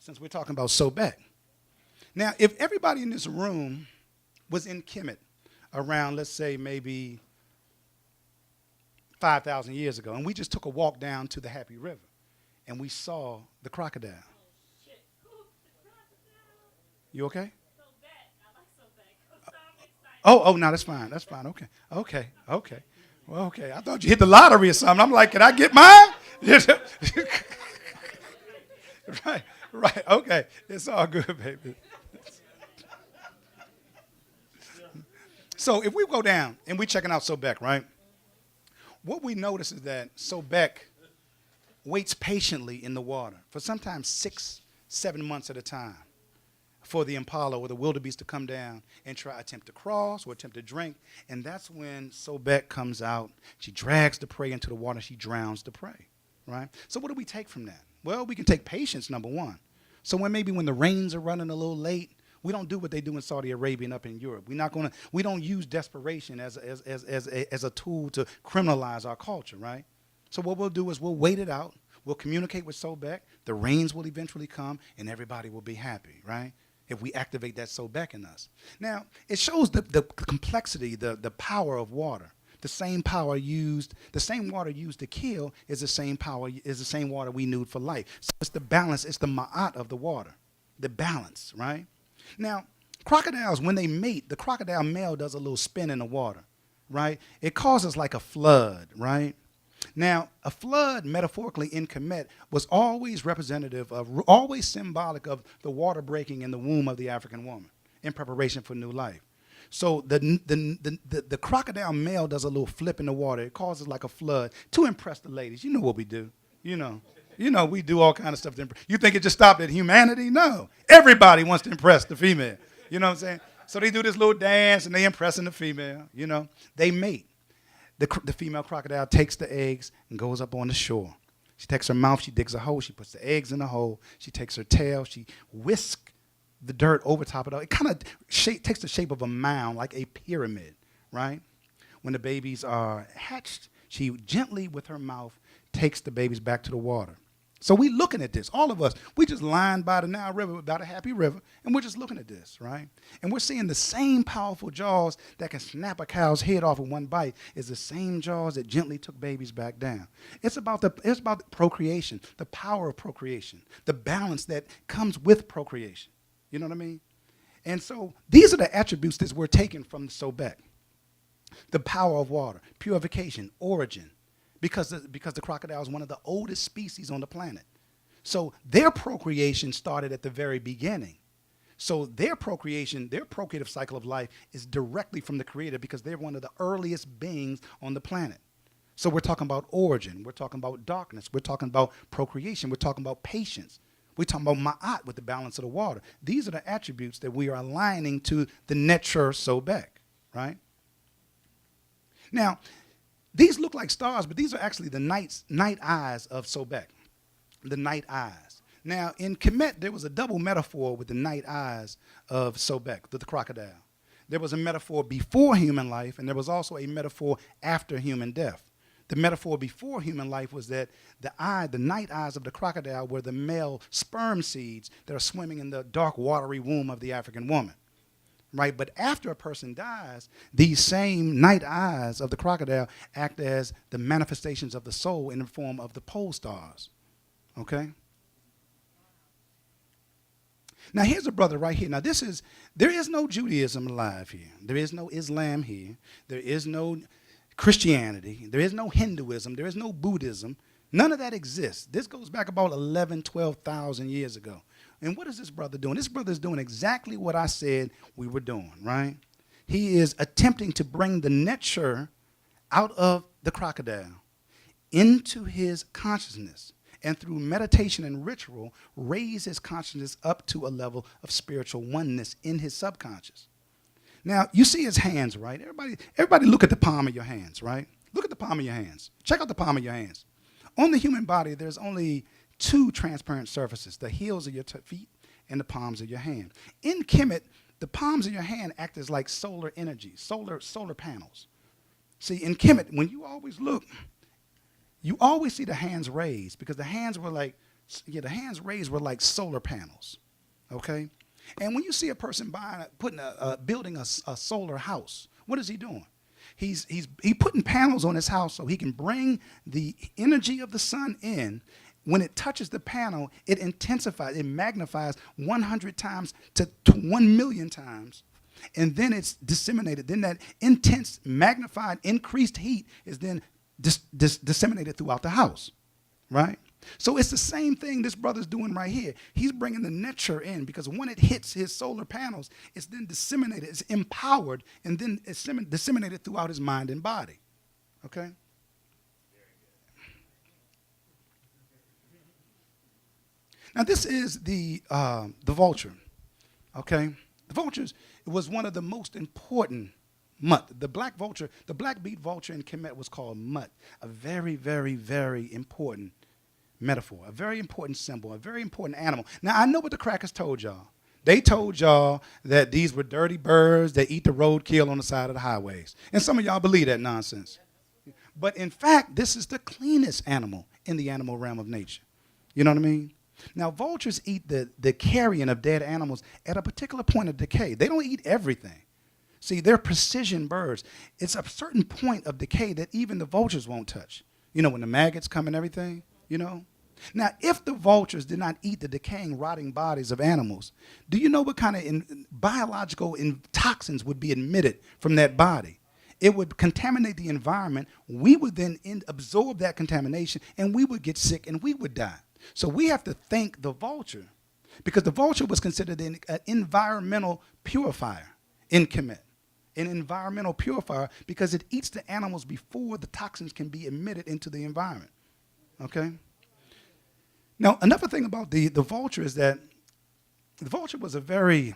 since we're talking about Sobek. Now, if everybody in this room was in Kemet around, let's say, maybe 5,000 years ago, and we just took a walk down to the Happy River, and we saw the crocodile. You okay? Oh, no, that's fine. That's fine. Okay. Well, okay. I thought you hit the lottery or something. I'm like, can I get mine? Right. Okay. It's all good, baby. So if we go down and we checking out Sobek, right? What we notice is that Sobek waits patiently in the water for sometimes 6-7 months at a time for the impala or the wildebeest to come down and attempt to cross or attempt to drink. And that's when Sobek comes out. She drags the prey into the water. She drowns the prey, right? So what do we take from that? Well, we can take patience, number one. So when the rains are running a little late, we don't do what they do in Saudi Arabia and up in Europe. We don't use desperation as a tool to criminalize our culture, right? So what we'll do is we'll wait it out. We'll communicate with Sobek. The rains will eventually come, and everybody will be happy, right? If we activate that Sobek in us. Now, it shows the complexity, the power of water. The same water used to kill is the same water we need for life. So it's the balance, it's the ma'at of the water, the balance, right? Now, crocodiles, when they mate, the crocodile male does a little spin in the water, right? It causes like a flood, right? Now, a flood, metaphorically in Kemet, was always always symbolic of the water breaking in the womb of the African woman in preparation for new life. So the crocodile male does a little flip in the water. It causes like a flood to impress the ladies. You know what we do. You know, we do all kind of stuff to impress. You think it just stopped at humanity? No. Everybody wants to impress the female. You know what I'm saying? So they do this little dance and they impressing the female. You know, they mate. The female crocodile takes the eggs and goes up on the shore. She takes her mouth, she digs a hole, she puts the eggs in the hole, she takes her tail, she whisks the dirt over top of it. It kind of takes the shape of a mound, like a pyramid, right? When the babies are hatched, she gently, with her mouth, takes the babies back to the water. So we looking at this, all of us. We just lying by the Nile River, by the Happy River, and we're just looking at this, right? And we're seeing the same powerful jaws that can snap a cow's head off in one bite is the same jaws that gently took babies back down. It's about procreation, the power of procreation, the balance that comes with procreation. You know what I mean? And so these are the attributes that we're taking from the Sobek. The power of water, purification, origin, because the crocodile is one of the oldest species on the planet. So their procreation started at the very beginning. So their procreation, their procreative cycle of life is directly from the Creator because they're one of the earliest beings on the planet. So we're talking about origin. We're talking about darkness. We're talking about procreation. We're talking about patience. We're talking about ma'at with the balance of the water. These are the attributes that we are aligning to the Necher Sobek, right? Now, these look like stars, but these are actually the night eyes of Sobek, the night eyes. Now, in Kemet, there was a double metaphor with the night eyes of Sobek, the crocodile. There was a metaphor before human life, and there was also a metaphor after human death. The metaphor before human life was that the night eyes of the crocodile were the male sperm seeds that are swimming in the dark, watery womb of the African woman. Right, but after a person dies, these same night eyes of the crocodile act as the manifestations of the soul in the form of the pole stars. Okay? Now here's a brother right here. Now there is no Judaism alive here. There is no Islam here. There is no Christianity. There is no Hinduism. There is no Buddhism. None of that exists. This goes back about 11, 12,000 years ago. And what is this brother doing? This brother is doing exactly what I said we were doing, right? He is attempting to bring the Necher out of the crocodile into his consciousness, and through meditation and ritual, raise his consciousness up to a level of spiritual oneness in his subconscious. Now, you see his hands, right? Everybody look at the palm of your hands, right? Look at the palm of your hands. Check out the palm of your hands. On the human body, there's only two transparent surfaces, the heels of your feet and the palms of your hand. In Kemet, the palms of your hand act as like solar energy, solar panels. See, in Kemet, when you always look, you always see the hands raised because the hands were like Yeah, the hands raised were like solar panels. Okay? And when you see a person building a solar house, what is he doing? He's putting panels on his house so he can bring the energy of the sun in. When it touches the panel, it intensifies, it magnifies 100 times to 1 million times. And then it's disseminated. Then that intense, magnified, increased heat is then disseminated throughout the house, right? So it's the same thing this brother's doing right here. He's bringing the nature in because when it hits his solar panels, it's then disseminated, it's empowered, and then it's disseminated throughout his mind and body, okay? Now this is the vulture, okay? The vultures was one of the most important mutt. The black bead vulture in Kemet was called mutt, a very, very, very important metaphor, a very important symbol, a very important animal. Now, I know what the crackers told y'all. They told y'all that these were dirty birds that eat the roadkill on the side of the highways. And some of y'all believe that nonsense. But in fact, this is the cleanest animal in the animal realm of nature. You know what I mean? Now, vultures eat the carrion of dead animals at a particular point of decay. They don't eat everything. See, they're precision birds. It's a certain point of decay that even the vultures won't touch. You know, when the maggots come and everything, you know? Now, if the vultures did not eat the decaying, rotting bodies of animals, do you know what kind of biological toxins would be emitted from that body? It would contaminate the environment. We would then absorb that contamination, and we would get sick, and we would die. So we have to thank the vulture, because the vulture was considered an environmental purifier in Kemet. An environmental purifier because it eats the animals before the toxins can be emitted into the environment. Okay? Now, another thing about the vulture is that the vulture was a very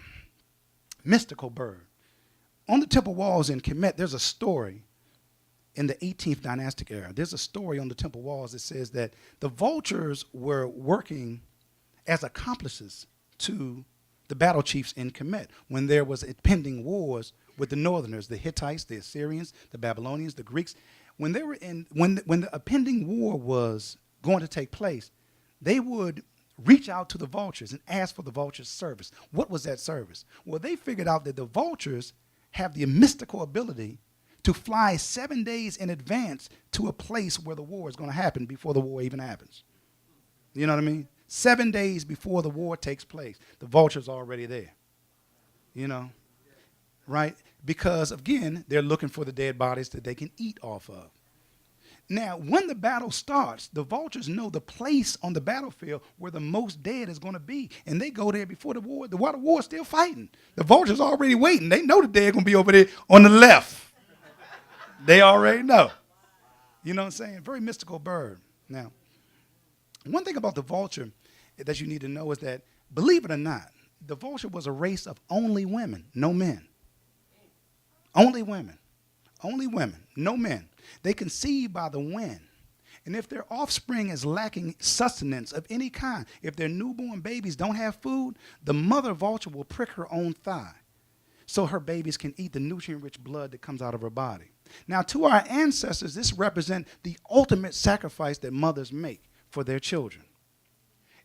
mystical bird. On the temple walls in Kemet, there's a story in the 18th dynastic era. There's a story on the temple walls that says that the vultures were working as accomplices to the battle chiefs in Kemet when there was impending wars with the northerners, the Hittites, the Assyrians, the Babylonians, the Greeks. When they were when the impending war was going to take place, they would reach out to the vultures and ask for the vultures' service. What was that service? Well, they figured out that the vultures have the mystical ability to fly 7 days in advance to a place where the war is going to happen before the war even happens. You know what I mean? 7 days before the war takes place, the vulture's already there. You know? Right? Because, again, they're looking for the dead bodies that they can eat off of. Now, when the battle starts, the vultures know the place on the battlefield where the most dead is going to be, and they go there before the war. The war is still fighting. The vultures are already waiting. They know the dead going to be over there on the left. They already know. You know what I'm saying? Very mystical bird. Now, one thing about the vulture that you need to know is that, believe it or not, the vulture was a race of only women, no men. Only women. Only women, no men. They conceive by the wind. And if their offspring is lacking sustenance of any kind, if their newborn babies don't have food, the mother vulture will prick her own thigh so her babies can eat the nutrient-rich blood that comes out of her body. Now, to our ancestors, this represents the ultimate sacrifice that mothers make for their children.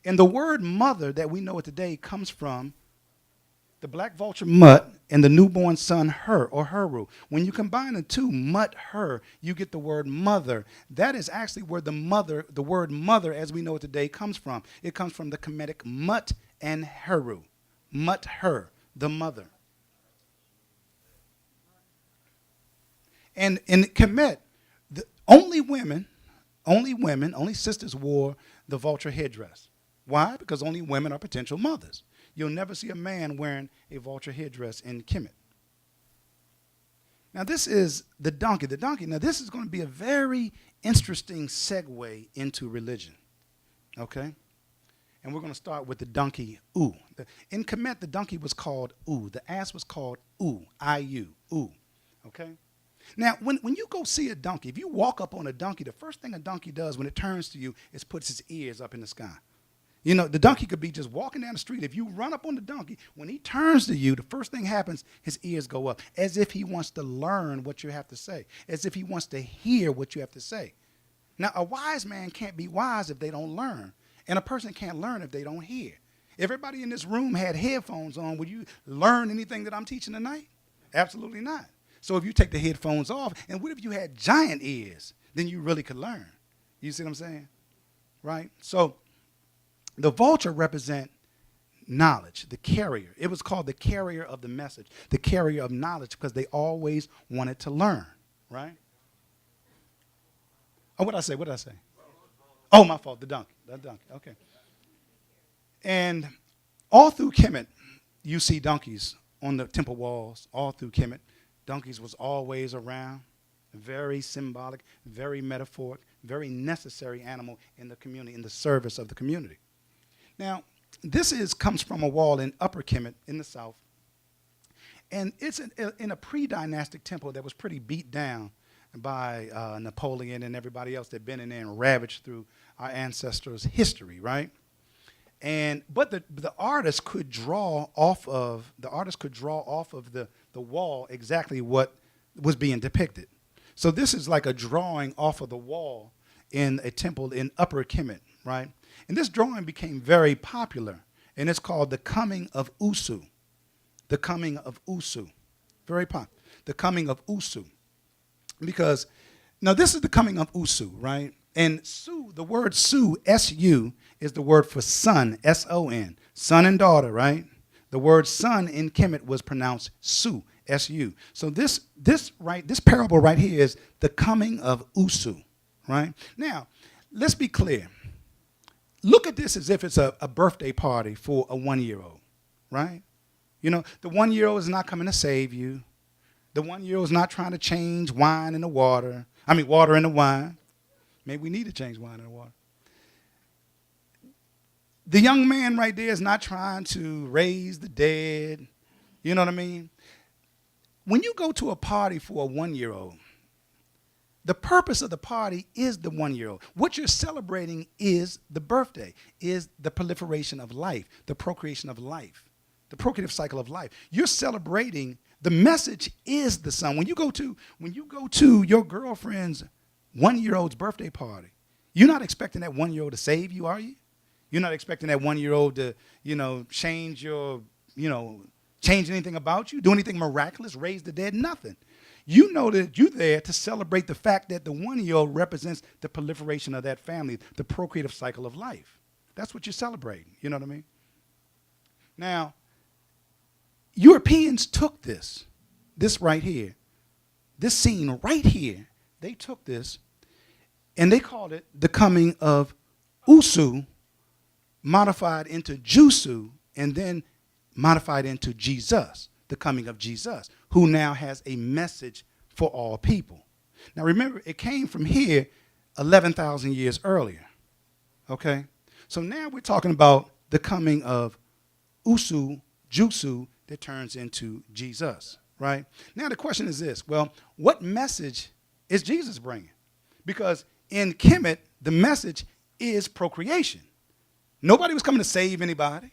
And the word mother that we know today comes from the black vulture mutt and the newborn son her or heru. When you combine the two, mutt, her, you get the word mother. That is actually where the word mother as we know it today comes from. It comes from the Kemetic mutt and heru. Mutt, her, the mother. And in Kemet, only sisters wore the vulture headdress. Why? Because only women are potential mothers. You'll never see a man wearing a vulture headdress in Kemet. Now, this is the donkey. The donkey, now this is going to be a very interesting segue into religion, okay? And we're going to start with the donkey, U. In Kemet, the donkey was called U. The ass was called U, I-U, U, okay? Now, when you go see a donkey, if you walk up on a donkey, the first thing a donkey does when it turns to you is puts its ears up in the sky. You know, the donkey could be just walking down the street. If you run up on the donkey, when he turns to you, the first thing happens, his ears go up, as if he wants to learn what you have to say, as if he wants to hear what you have to say. Now, a wise man can't be wise if they don't learn. And a person can't learn if they don't hear. If everybody in this room had headphones on, would you learn anything that I'm teaching tonight? Absolutely not. So if you take the headphones off, and what if you had giant ears? Then you really could learn. You see what I'm saying? Right? So the vulture represent knowledge, the carrier. It was called the carrier of the message, the carrier of knowledge, because they always wanted to learn. Right? Oh, what did I say? What did I say? Oh, my fault. The donkey. The donkey. Okay. And all through Kemet, you see donkeys on the temple walls. All through Kemet, donkeys was always around. Very symbolic, very metaphoric, very necessary animal in the community, in the service of the community. Now, this comes from a wall in Upper Kemet in the south. And it's in a pre-dynastic temple that was pretty beat down by Napoleon and everybody else that had been in there and ravaged through our ancestors' history, right? But the artist could draw off of the wall exactly what was being depicted. So this is like a drawing off of the wall in a temple in Upper Kemet, right? And this drawing became very popular, and it's called the Coming of Asou. The Coming of Asou. Very popular. The Coming of Asou. Because, now this is the Coming of Asou, right? And Su, the word Su, S-U, is the word for son, S-O-N. Son and daughter, right? The word son in Kemet was pronounced Su, S-U. So this parable right here is the Coming of Asou, right? Now, let's be clear. Look at this as if it's a birthday party for a 1-year-old, right? You know, the 1-year-old is not coming to save you. The 1-year-old is not trying to change wine into water. I mean, water into wine. Maybe we need to change wine into water. The young man right there is not trying to raise the dead. You know what I mean? When you go to a party for a 1-year-old, the purpose of the party is the 1-year-old. What you're celebrating is the birthday, is the proliferation of life, the procreation of life, the procreative cycle of life. You're celebrating, the message is the son. When you go to your girlfriend's 1-year-old's birthday party, you're not expecting that 1-year-old to save you, are you? You're not expecting that 1-year-old to, change anything about you, do anything miraculous, raise the dead, nothing. You know that you're there to celebrate the fact that the 1-year-old represents the proliferation of that family, the procreative cycle of life. That's what you're celebrating. You know what I mean? Now, Europeans took this right here, this scene right here, they took this and they called it the Coming of Asou, modified into Jusu, and then modified into Jesus, the coming of Jesus, who now has a message for all people. Now remember, it came from here 11,000 years earlier, okay? So now we're talking about the coming of Asou, Jusu, that turns into Jesus, right? Now the question is this, well, what message is Jesus bringing? Because in Kemet, the message is procreation. Nobody was coming to save anybody,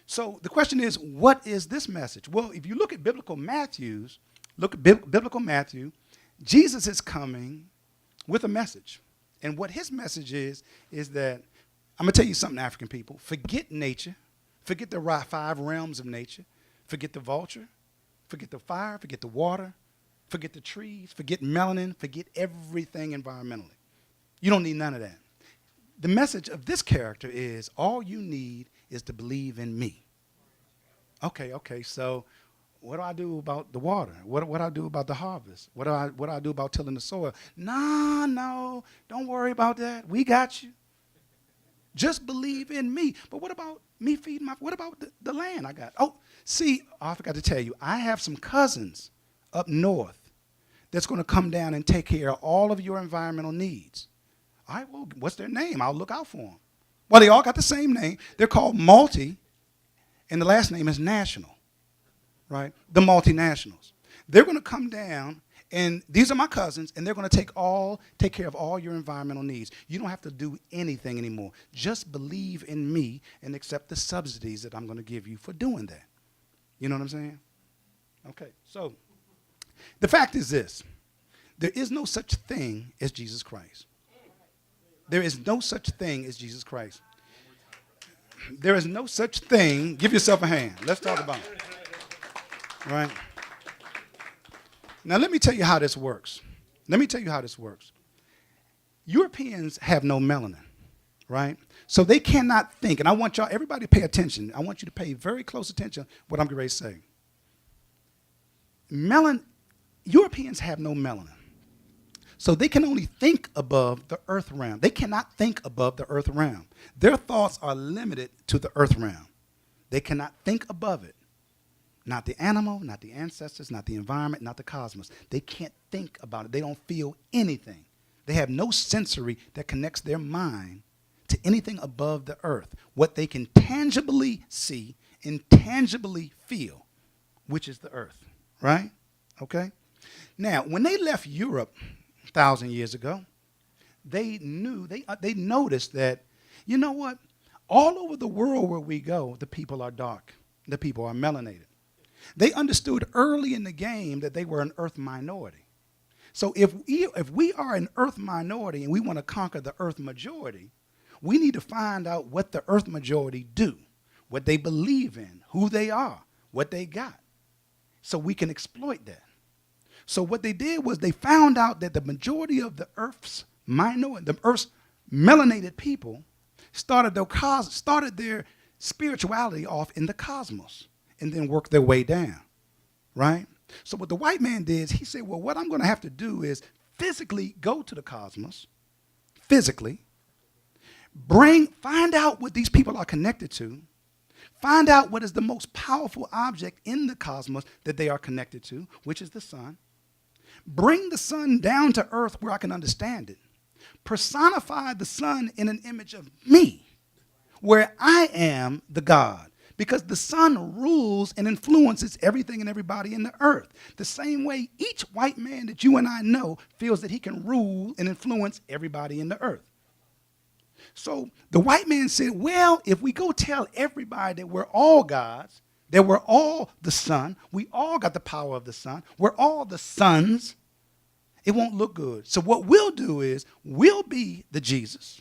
So the question is, what is this message? Well, if you look at biblical Matthew, Jesus is coming with a message. And what his message is that, I'm going to tell you something, African people. Forget nature. Forget the 5 realms of nature. Forget the vulture. Forget the fire. Forget the water. Forget the trees. Forget melanin. Forget everything environmentally. You don't need none of that. The message of this character is all you need is to believe in me. Okay, so what do I do about the water? What do I do about the harvest? What do I do about tilling the soil? No, don't worry about that. We got you. Just believe in me. But what about me feeding what about the land I got? Oh, see, I forgot to tell you, I have some cousins up north that's going to come down and take care of all of your environmental needs. All right, well, what's their name? I'll look out for them. Well, they all got the same name. They're called Multi, and the last name is National, right? The multinationals. They're going to come down, and these are my cousins, and they're going to take care of all your environmental needs. You don't have to do anything anymore. Just believe in me and accept the subsidies that I'm going to give you for doing that. You know what I'm saying? Okay, so the fact is this. There is no such thing as Jesus Christ. There is no such thing as Jesus Christ. There is no such thing. Give yourself a hand. Let's talk about it. Right? Now, let me tell you how this works. Europeans have no melanin, right? So they cannot think. And I want y'all, everybody to pay attention. I want you to pay very close attention to what I'm going to say. Europeans have no melanin. So they can only think above the earth realm. They cannot think above the earth realm. Their thoughts are limited to the earth realm. They cannot think above it. Not the animal, not the ancestors, not the environment, not the cosmos. They can't think about it. They don't feel anything. They have no sensory that connects their mind to anything above the earth. What they can tangibly see and tangibly feel, which is the earth, right? Okay? Now, when they left Europe 1,000 years ago, they noticed that, you know what? All over the world where we go, the people are dark. The people are melanated. They understood early in the game that they were an earth minority. So if we are an earth minority and we want to conquer the earth majority, we need to find out what the earth majority do, what they believe in, who they are, what they got, so we can exploit that. So what they did was they found out that the majority of the earth's melanated people started their spirituality off in the cosmos and then worked their way down, right? So what the white man did is he said, well, what I'm going to have to do is physically go to the cosmos, find out what these people are connected to, find out what is the most powerful object in the cosmos that they are connected to, which is the sun, bring the sun down to earth where I can understand it, personify the sun in an image of me, where I am the God. Because the sun rules and influences everything and everybody in the earth. The same way each white man that you and I know feels that he can rule and influence everybody in the earth. So the white man said, well, if we go tell everybody that we're all gods, that we're all the sun, we all got the power of the sun, we're all the sons, it won't look good. So what we'll do is we'll be the Jesus,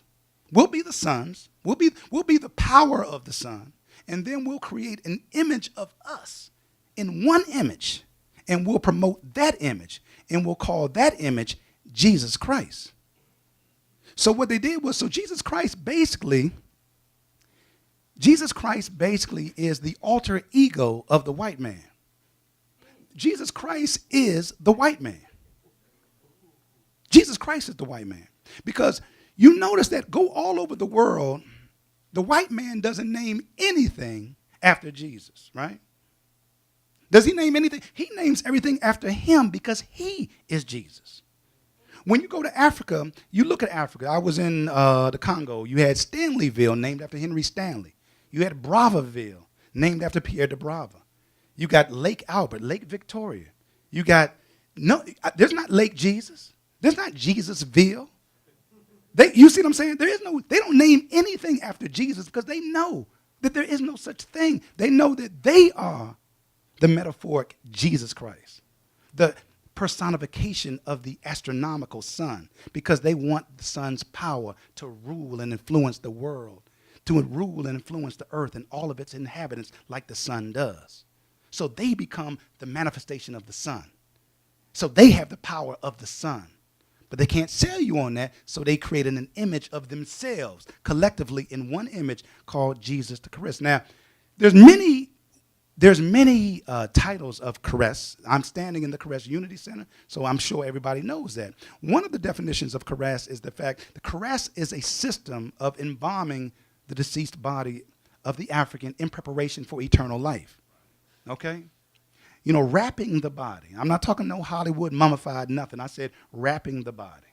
we'll be the sons, we'll be the power of the sun. And then we'll create an image of us in one image, and we'll promote that image, and we'll call that image Jesus Christ. So what they did was, Jesus Christ basically is the alter ego of the white man. Jesus Christ is the white man. Jesus Christ is the white man. Because you notice that go all over the world, the white man doesn't name anything after Jesus, right? Does he name anything? He names everything after him because he is Jesus. When you go to Africa, you look at Africa. I was in the Congo. You had Stanleyville, named after Henry Stanley. You had Brazzaville, named after Pierre de Brava. You got Lake Albert, Lake Victoria. You got, there's not Lake Jesus. There's not Jesusville. You see what I'm saying? They don't name anything after Jesus because they know that there is no such thing. They know that they are the metaphoric Jesus Christ, the personification of the astronomical sun, because they want the sun's power to rule and influence the world, to rule and influence the earth and all of its inhabitants like the sun does. So they become the manifestation of the sun. So they have the power of the sun. But they can't sell you on that, so they created an image of themselves collectively in one image called Jesus the Christ. Now, there's many titles of Christ. I'm standing in the Christ Unity Center, so I'm sure everybody knows that. One of the definitions of Christ is the fact that Christ is a system of embalming the deceased body of the African in preparation for eternal life. Okay? You know, wrapping the body. I'm not talking no Hollywood mummified nothing. I said wrapping the body,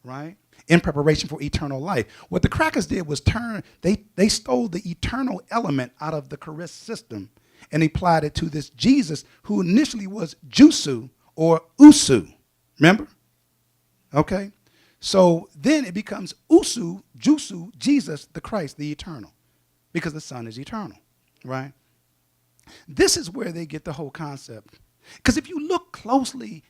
right? In preparation for eternal life. What the crackers did was they stole the eternal element out of the Christ system and applied it to this Jesus who initially was Jusu or Usu. Remember? Okay? So then it becomes Usu, Jusu, Jesus, the Christ, the eternal, because the Son is eternal, right? This is where they get the whole concept. Because if you look closely,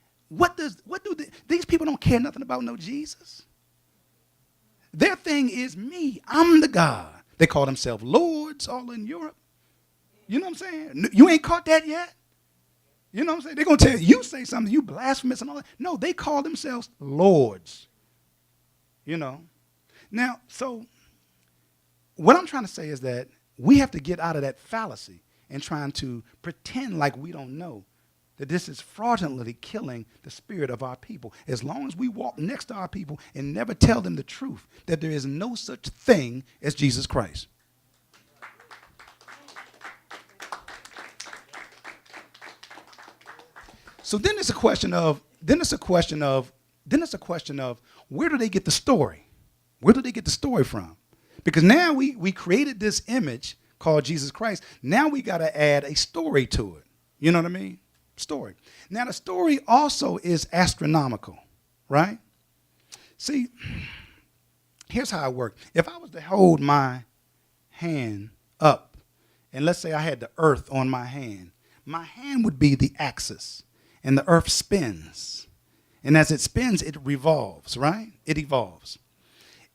these people don't care nothing about no Jesus. Their thing is me. I'm the God. They call themselves lords all in Europe. You know what I'm saying? You ain't caught that yet? You know what I'm saying? They're going to tell you say something, you blasphemous and all that. No, they call themselves lords. You know? Now, so what I'm trying to say is that we have to get out of that fallacy and trying to pretend like we don't know that this is fraudulently killing the spirit of our people. As long as we walk next to our people and never tell them the truth, that there is no such thing as Jesus Christ. So then it's a question of where do they get the story? Where do they get the story from? Because now we created this image called Jesus Christ. Now we got to add a story to it. You know what I mean? Story. Now the story also is astronomical, right? See, here's how it works. If I was to hold my hand up, and let's say I had the earth on my hand would be the axis. And the earth spins. And as it spins, it revolves, right? It evolves.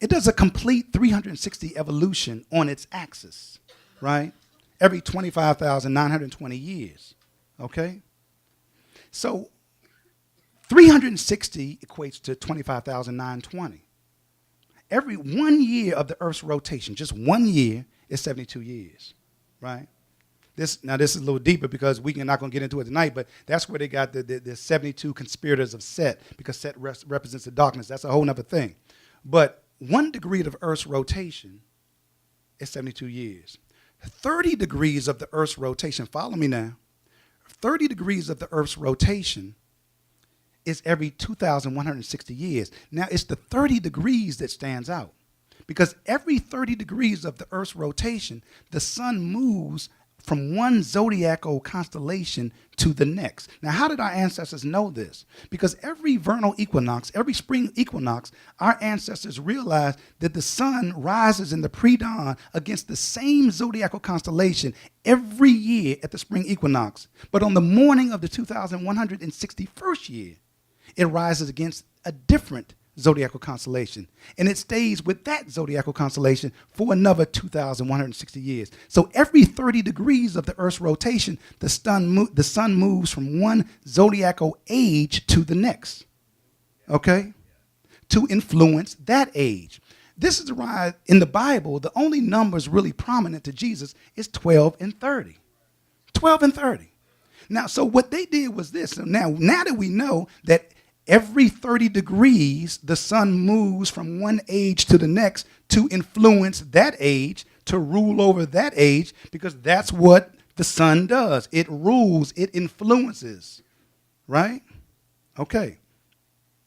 It does a complete 360 evolution on its axis, right? Every 25,920 years, okay? So 360 equates to 25,920. Every 1 year of the Earth's rotation, just 1 year, is 72 years, right? This is a little deeper because we're not going to get into it tonight, but that's where they got the 72 conspirators of Set, because Set represents the darkness. That's a whole other thing. But 1 degree of Earth's rotation is 72 years. 30 degrees of the Earth's rotation, follow me now, 30 degrees of the Earth's rotation is every 2,160 years. Now, it's the 30 degrees that stands out, because every 30 degrees of the Earth's rotation, the sun moves from one zodiacal constellation to the next. Now, how did our ancestors know this? Because every vernal equinox, every spring equinox, our ancestors realized that the sun rises in the pre-dawn against the same zodiacal constellation every year at the spring equinox. But on the morning of the 2161st year, it rises against a different zodiacal constellation, and it stays with that zodiacal constellation for another 2,160 years. So every 30 degrees of the Earth's rotation, the sun moves from one zodiacal age to the next, okay, to influence that age. This is why in the Bible, the only numbers really prominent to Jesus is 12 and 30. 12 and 30. Now, so what they did was this. So now that we know that every 30 degrees, the sun moves from one age to the next to influence that age, to rule over that age, because that's what the sun does. It rules, it influences, right? Okay,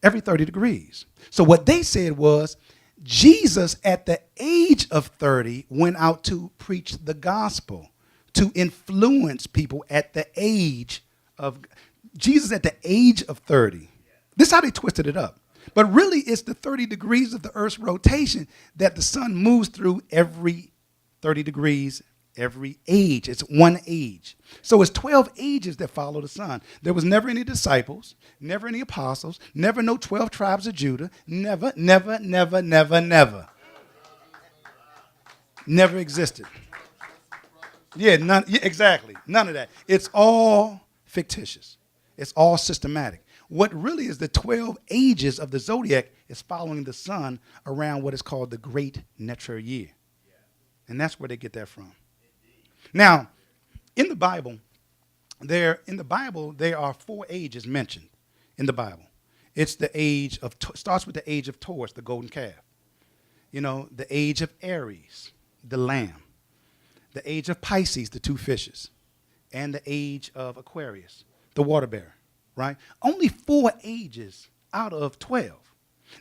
every 30 degrees. So what they said was, Jesus at the age of 30 went out to preach the gospel, to influence people at the age of, Jesus at the age of 30. This is how they twisted it up. But really, it's the 30 degrees of the Earth's rotation that the sun moves through every 30 degrees, every age. It's one age. So it's 12 ages that follow the sun. There was never any disciples, never any apostles, never no 12 tribes of Judah. Never, never, never, never, never. Never existed. Yeah, exactly. None of that. It's all fictitious. It's all systematic. What really is the 12 ages of the zodiac is following the sun around what is called the Great Natural Year. And that's where they get that from. Now, in the Bible, there are 4 ages mentioned in the Bible. It's the age of, starts with the age of Taurus, the golden calf. You know, the age of Aries, the lamb. The age of Pisces, the 2 fishes. And the age of Aquarius, the water bearer. Right? Only 4 ages out of 12.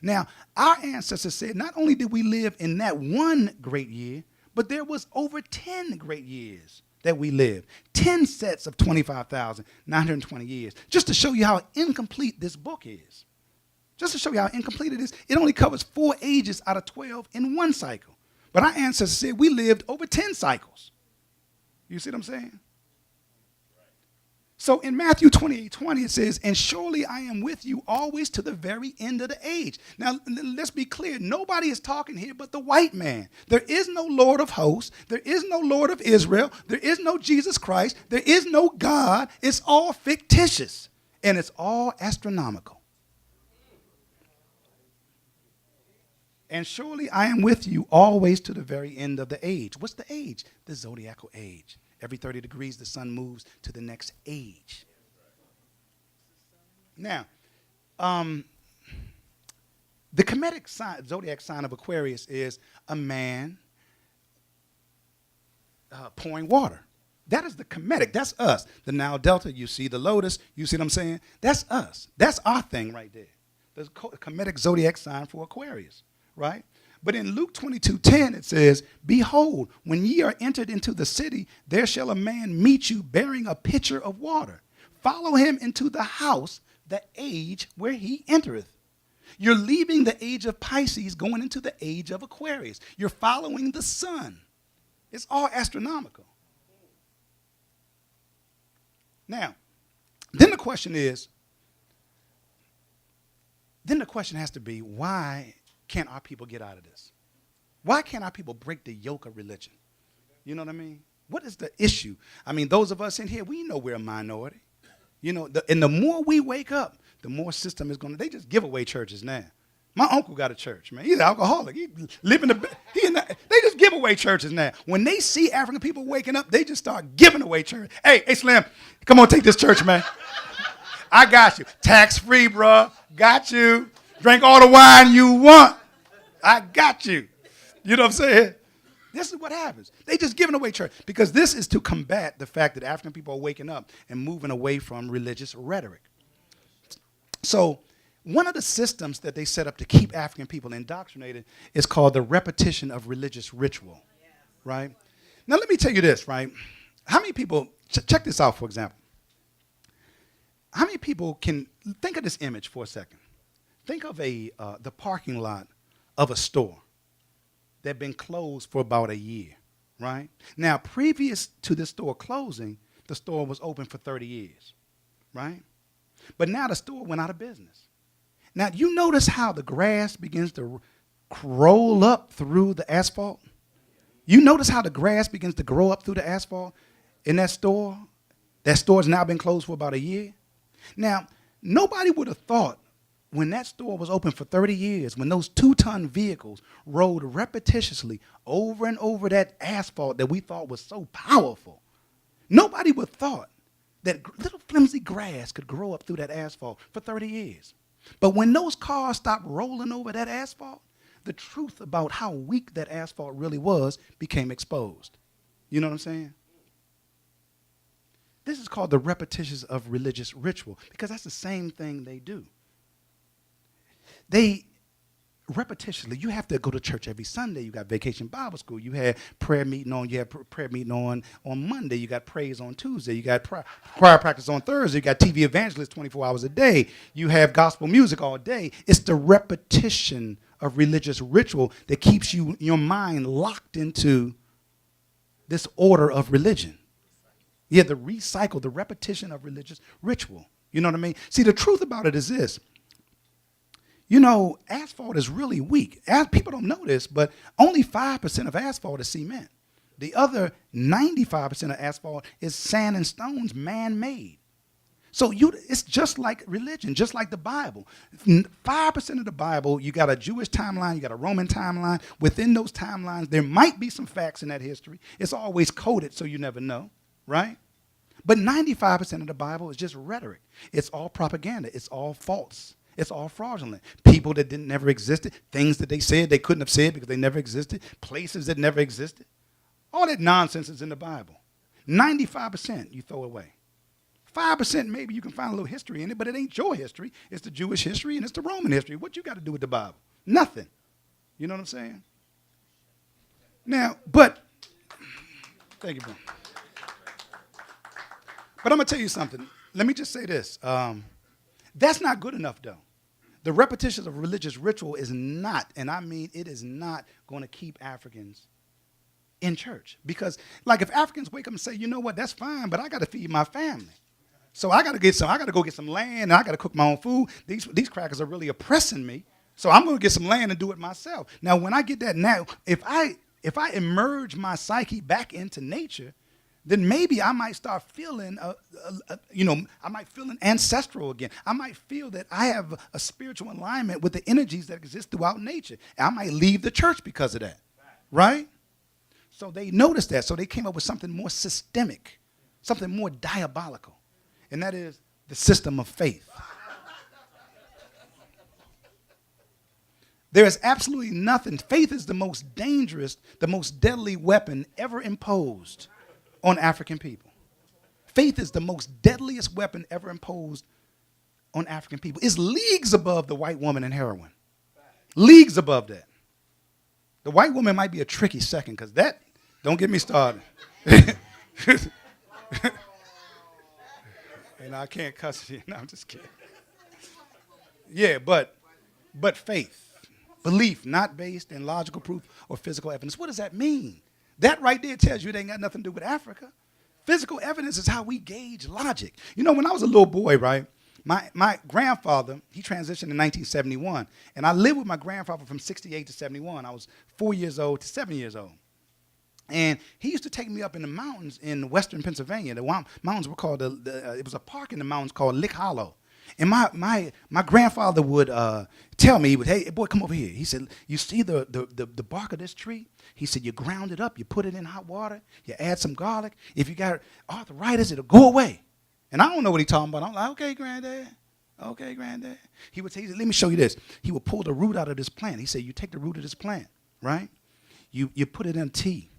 Now, our ancestors said not only did we live in that one great year, but there was over 10 great years that we lived. 10 sets of 25,920 years. Just to show you how incomplete this book is. Just to show you how incomplete it is. It only covers 4 ages out of 12 in one cycle. But our ancestors said we lived over 10 cycles. You see what I'm saying? So in Matthew 28:20, it says, and surely I am with you always to the very end of the age. Now, let's be clear. Nobody is talking here but the white man. There is no Lord of hosts. There is no Lord of Israel. There is no Jesus Christ. There is no God. It's all fictitious. And it's all astronomical. And surely I am with you always to the very end of the age. What's the age? The zodiacal age. Every 30 degrees, the sun moves to the next age. Now, the Kemetic zodiac sign of Aquarius is a man pouring water. That is the Kemetic. That's us. The Nile Delta, you see the lotus. You see what I'm saying? That's us. That's our thing right there. The Kemetic zodiac sign for Aquarius, right? But in Luke 22:10, it says, behold, when ye are entered into the city, there shall a man meet you bearing a pitcher of water. Follow him into the house, the age where he entereth. You're leaving the age of Pisces, going into the age of Aquarius. You're following the sun. It's all astronomical. Now, then the question has to be, why can't our people get out of this? Why can't our people break the yoke of religion? You know what I mean? What is the issue? I mean, those of us in here, we know we're a minority. You know, and the more we wake up, the more system is going to, they just give away churches now. My uncle got a church, man. He's an alcoholic. They just give away churches now. When they see African people waking up, they just start giving away church. Hey, Slim, come on, take this church, man. I got you. Tax-free, bro. Got you. Drink all the wine you want. I got you. You know what I'm saying? This is what happens. They just giving away church because this is to combat the fact that African people are waking up and moving away from religious rhetoric. So one of the systems that they set up to keep African people indoctrinated is called the repetition of religious ritual, right? Now, let me tell you this, right? How many people, check this out, for example. How many people can, think of this image for a second. Think of the parking lot of a store that had been closed for about a year, right? Now, previous to this store closing, the store was open for 30 years, right? But now the store went out of business. Now, you notice how the grass begins to roll up through the asphalt? You notice how the grass begins to grow up through the asphalt in that store? That store has now been closed for about a year. Now, nobody would have thought when that store was open for 30 years, when those 2-ton vehicles rode repetitiously over and over that asphalt that we thought was so powerful, nobody would have thought that little flimsy grass could grow up through that asphalt for 30 years. But when those cars stopped rolling over that asphalt, the truth about how weak that asphalt really was became exposed. You know what I'm saying? This is called the repetitions of religious ritual because that's the same thing they do. They repetitiously, you have to go to church every Sunday. You got vacation Bible school. You had prayer meeting on Monday. You got praise on Tuesday. You got choir practice on Thursday. You got TV evangelists 24 hours a day. You have gospel music all day. It's the repetition of religious ritual that keeps your mind locked into this order of religion. Yeah, the repetition of religious ritual. You know what I mean? See, the truth about it is this. You know, asphalt is really weak. People don't know this, but only 5% of asphalt is cement. The other 95% of asphalt is sand and stones, man-made. So it's just like religion, just like the Bible. 5% of the Bible, you got a Jewish timeline, you got a Roman timeline. Within those timelines, there might be some facts in that history. It's always coded, so you never know, right? But 95% of the Bible is just rhetoric. It's all propaganda. It's all false. It's all fraudulent. People that never existed, things that they said they couldn't have said because they never existed, places that never existed. All that nonsense is in the Bible. 95% you throw away. 5% maybe you can find a little history in it, but it ain't your history. It's the Jewish history and it's the Roman history. What you got to do with the Bible? Nothing. You know what I'm saying? Now, thank you, bro. But I'm going to tell you something. Let me just say this. That's not good enough, though. The repetition of religious ritual is not, and I mean it is not going to keep Africans in church. Because, like, if Africans wake up and say, you know what, that's fine, but I got to feed my family. So I got to go get some land, and I got to cook my own food. These crackers are really oppressing me. So I'm going to get some land and do it myself. Now, when I get that now, if I emerge my psyche back into nature, then maybe I might start feeling, I might feel an ancestral again. I might feel that I have a spiritual alignment with the energies that exist throughout nature. And I might leave the church because of that, right? So they noticed that. So they came up with something more systemic, something more diabolical, and that is the system of faith. There is absolutely nothing. Faith is the most dangerous, the most deadly weapon ever imposed on African people. Faith is the most deadliest weapon ever imposed on African people. It's leagues above the white woman and heroin. Leagues above that. The white woman might be a tricky second, because that, don't get me started. And I can't cuss you. No, I'm just kidding. Yeah, but faith. Belief not based in logical proof or physical evidence. What does that mean? That right there tells you it ain't got nothing to do with Africa. Physical evidence is how we gauge logic. You know, when I was a little boy, right, my grandfather, he transitioned in 1971, and I lived with my grandfather from 68 to 71. I was 4 years old to 7 years old. And he used to take me up in the mountains in western Pennsylvania. The mountains were called, it was a park in the mountains called Lick Hollow. And my grandfather would tell me, he would, hey, boy, come over here. He said, you see the bark of this tree? He said, you ground it up, you put it in hot water, you add some garlic. If you got arthritis, it'll go away. And I don't know what he's talking about. I'm like, okay, Granddad. Okay, Granddad. He said, let me show you this. He would pull the root out of this plant. He said, you take the root of this plant, right? You put it in tea.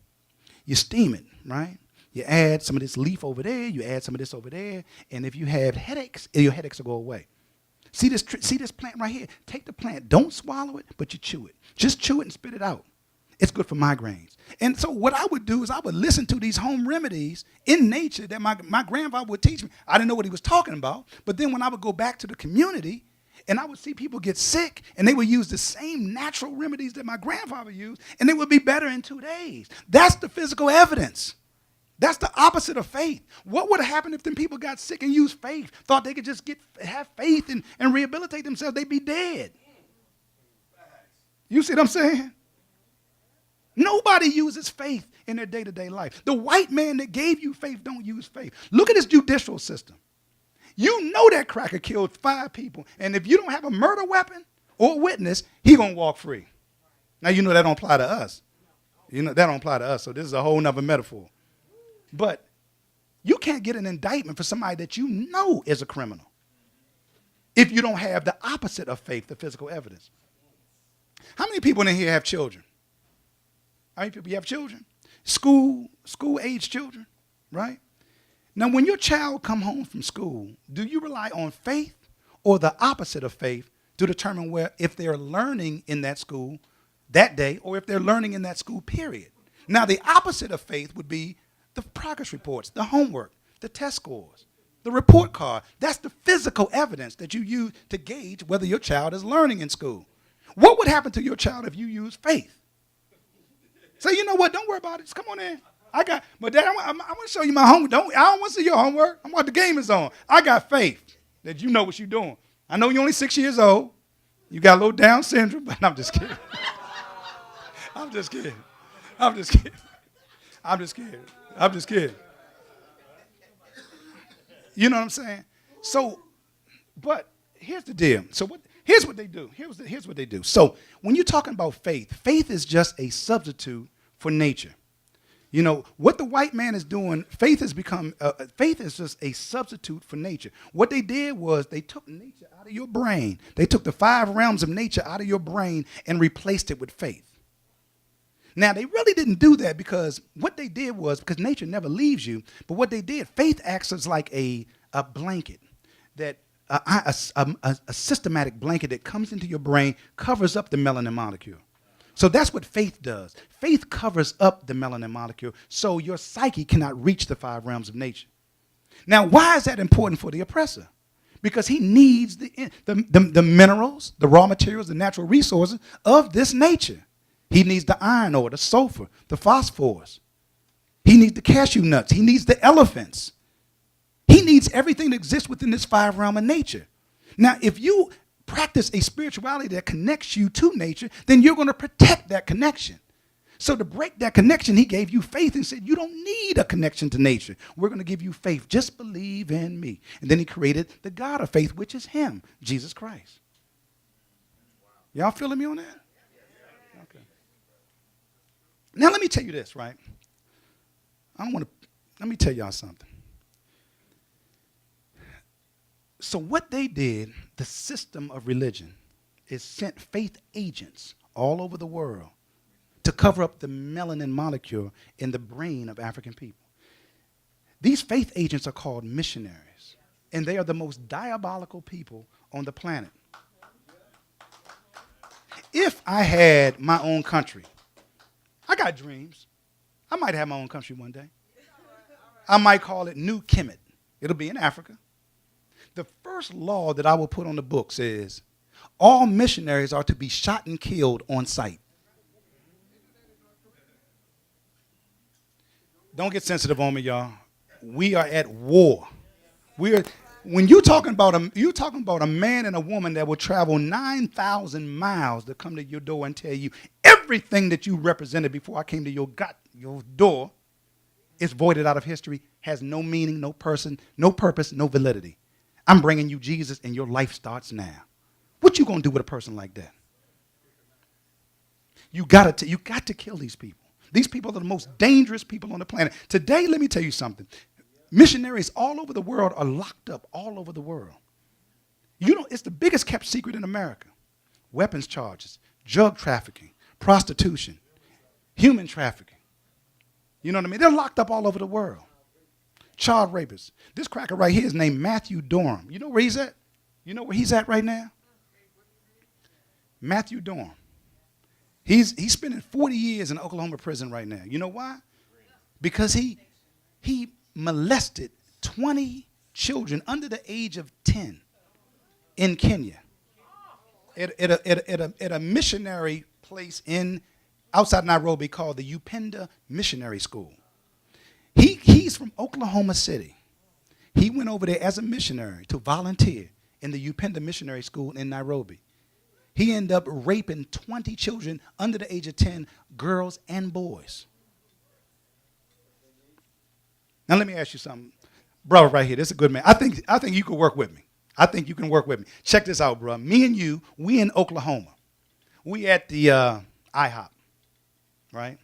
You steam it, right? You add some of this leaf over there. You add some of this over there. And if you have headaches, your headaches will go away. See this plant right here? Take the plant. Don't swallow it, but you chew it. Just chew it and spit it out. It's good for migraines. And so what I would do is I would listen to these home remedies in nature that my grandfather would teach me. I didn't know what he was talking about. But then when I would go back to the community and I would see people get sick, and they would use the same natural remedies that my grandfather used, and they would be better in 2 days. That's the physical evidence. That's the opposite of faith. What would have happened if them people got sick and used faith, thought they could just have faith and rehabilitate themselves? They'd be dead. You see what I'm saying? Nobody uses faith in their day-to-day life. The white man that gave you faith don't use faith. Look at his judicial system. You know that cracker killed 5 people, and if you don't have a murder weapon or a witness, he gonna walk free. Now you know that don't apply to us. You know that don't apply to us, so this is a whole nother metaphor. But you can't get an indictment for somebody that you know is a criminal if you don't have the opposite of faith, the physical evidence. How many people in here have children? How many people have children? School-age children, right? Now, when your child come home from school, do you rely on faith or the opposite of faith to determine if they're learning in that school that day or if they're learning in that school period? Now, the opposite of faith would be the progress reports, the homework, the test scores, the report card. That's the physical evidence that you use to gauge whether your child is learning in school. What would happen to your child if you use faith? Say, you know what? Don't worry about it. Just come on in. But Dad, I want to show you my homework. I don't want to see your homework. I want the game is on. I got faith that you know what you're doing. I know you're only 6 years old. You got a little Down syndrome, but I'm just kidding. I'm just kidding. I'm just kidding. I'm just kidding. I'm just kidding. You know what I'm saying? So, but here's the deal. So here's what they do. Here's what they do. So when you're talking about faith, faith is just a substitute for nature. You know, what the white man is doing, faith is just a substitute for nature. What they did was they took nature out of your brain. They took the 5 realms of nature out of your brain and replaced it with faith. Now, they really didn't do that because what they did was, because nature never leaves you, but what they did, faith acts as like a blanket, that a systematic blanket that comes into your brain, covers up the melanin molecule. So that's what faith does. Faith covers up the melanin molecule so your psyche cannot reach the 5 realms of nature. Now, why is that important for the oppressor? Because he needs the minerals, the raw materials, the natural resources of this nature. He needs the iron ore, the sulfur, the phosphorus. He needs the cashew nuts. He needs the elephants. He needs everything that exists within this five realm of nature. Now, if you practice a spirituality that connects you to nature, then you're going to protect that connection. So to break that connection, he gave you faith and said, you don't need a connection to nature. We're going to give you faith. Just believe in me. And then he created the God of faith, which is him, Jesus Christ. Y'all feeling me on that? Okay. Now let me tell you this, right? Let me tell y'all something. So what they did, the system of religion, is sent faith agents all over the world to cover up the melanin molecule in the brain of African people. These faith agents are called missionaries, and they are the most diabolical people on the planet. If I had my own country, I got dreams. I might have my own country one day. I might call it New Kemet. It'll be in Africa. The first law that I will put on the books is all missionaries are to be shot and killed on sight. Don't get sensitive on me, y'all. We are at war. When you're talking about a man and a woman that will travel 9,000 miles to come to your door and tell you everything that you represented before I came to your door is voided out of history, has no meaning, no person, no purpose, no validity. I'm bringing you Jesus, and your life starts now. What you gonna do with a person like that? You got to kill these people. These people are the most dangerous people on the planet. Today, let me tell you something. Missionaries all over the world are locked up all over the world. You know, it's the biggest kept secret in America. Weapons charges, drug trafficking, prostitution, human trafficking. You know what I mean? They're locked up all over the world. Child rapists. This cracker right here is named Matthew Dorham. You know where he's at? You know where he's at right now? Matthew Dorham. He's spending 40 years in Oklahoma prison right now. You know why? Because he molested 20 children under the age of 10 in Kenya at a missionary place outside Nairobi called the Upenda Missionary School. He's from Oklahoma City. He went over there as a missionary to volunteer in the Upenda Missionary School in Nairobi. He ended up raping 20 children under the age of 10, girls and boys. Now let me ask you something. Brother right here, this is a good man. I think you can work with me. I think you can work with me. Check this out, bro. Me and you, we in Oklahoma. We at the IHOP, right?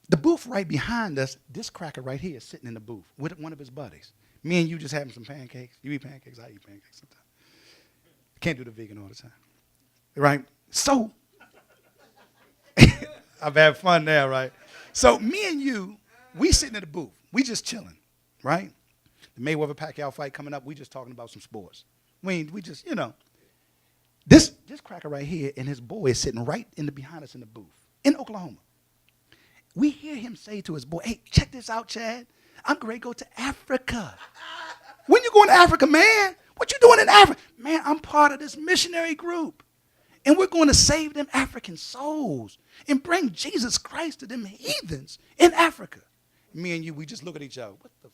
The booth right behind us, this cracker right here is sitting in the booth with one of his buddies. Me and you just having some pancakes. You eat pancakes, I eat pancakes sometimes. Can't do the vegan all the time, right? So, I've had fun there, right? So me and you, we sitting in the booth. We just chilling, right? The Mayweather-Pacquiao fight coming up, we just talking about some sports. We just, you know. This cracker right here and his boy is sitting right behind us in the booth in Oklahoma. We hear him say to his boy, hey, check this out, Chad. I'm going to go to Africa. When you going to Africa, man? What you doing in Africa? Man, I'm part of this missionary group. And we're going to save them African souls and bring Jesus Christ to them heathens in Africa. Me and you, we just look at each other. What the?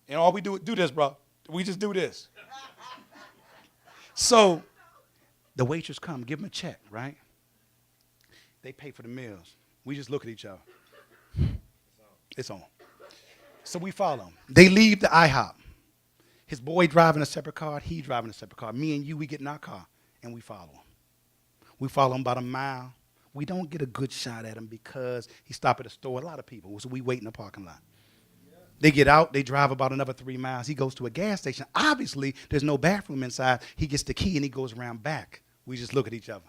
And all we do this, bro. We just do this. So the waitress come, give them a check, right? They pay for the meals. We just look at each other. It's on. So we follow them. They leave the IHOP. His boy driving a separate car. He driving a separate car. Me and you, we get in our car, and we follow him. We follow him about a mile. We don't get a good shot at him because he stopped at a store. A lot of people. So we wait in the parking lot. They get out. They drive about another 3 miles. He goes to a gas station. Obviously, there's no bathroom inside. He gets the key, and he goes around back. We just look at each other.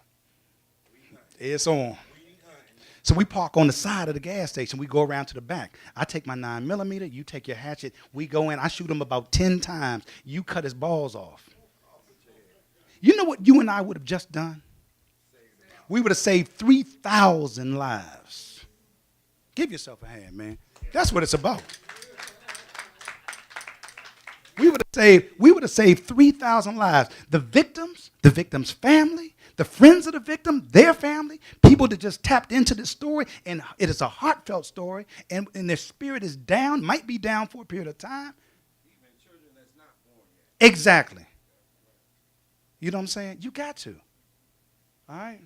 It's on. So we park on the side of the gas station. We go around to the back. I take my 9mm. You take your hatchet. We go in. I shoot him about 10 times. You cut his balls off. You know what you and I would have just done? We would have saved 3,000 lives. Give yourself a hand, man. That's what it's about. We would have saved 3,000 lives. The victim's family, the friends of the victim, their family, people that just tapped into this story, and it is a heartfelt story, and their spirit is down, might be down for a period of time. Even children that's not born yet. Exactly. You know what I'm saying? You got to. All right?